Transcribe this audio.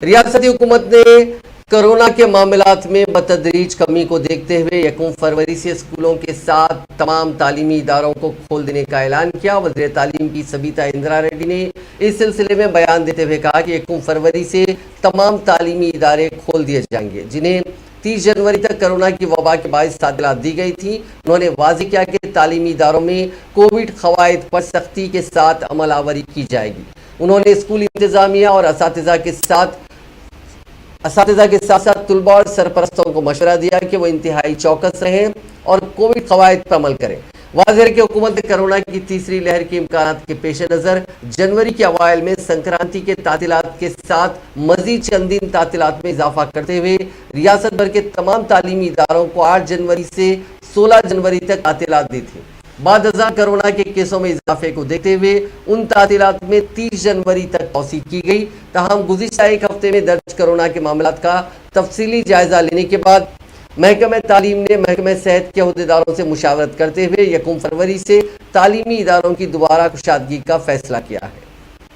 ریاستی حکومت نے کورونا کے معاملات میں بتدریج کمی کو دیکھتے ہوئے 1 فروری سے اسکولوں کے ساتھ تمام تعلیمی اداروں کو کھول دینے کا اعلان کیا۔ وزیر تعلیم کی سبیتا اندرا ریڈی نے اس سلسلے میں بیان دیتے ہوئے کہا کہ 1 فروری سے تمام تعلیمی ادارے کھول دیے جائیں گے جنہیں 30 جنوری تک کورونا کی وبا کے باعث تعطیلات دی گئی تھی۔ انہوں نے واضح کیا کہ تعلیمی اداروں میں کووڈ قواعد پر سختی کے ساتھ عمل آوری کی جائے گی۔ انہوں نے اسکولی انتظامیہ اور اساتذہ کے ساتھ ساتھ طلباء اور سرپرستوں کو مشورہ دیا کہ وہ انتہائی چوکس رہیں اور کووڈ قواعد پر عمل کریں۔ واضح ہے کہ حکومت نے کورونا کی تیسری لہر کے امکانات کے پیش نظر جنوری کے اوائل میں سنکرانتی کے تعطیلات کے ساتھ مزید چند دن تعطیلات میں اضافہ کرتے ہوئے ریاست بھر کے تمام تعلیمی اداروں کو 8 جنوری سے 16 جنوری تک تعطیلات دی تھی۔ بعد ازاں کورونا کے کیسوں میں اضافے کو دیکھتے ہوئے ان تعطیلات میں 30 جنوری تک توسیع کی گئی۔ تاہم گزشتہ ایک ہفتے میں درج کورونا کے معاملات کا تفصیلی جائزہ لینے کے بعد محکمہ تعلیم نے محکمہ صحت کے عہدیداروں سے مشاورت کرتے ہوئے 1 فروری سے تعلیمی اداروں کی دوبارہ کشادگی کا فیصلہ کیا ہے۔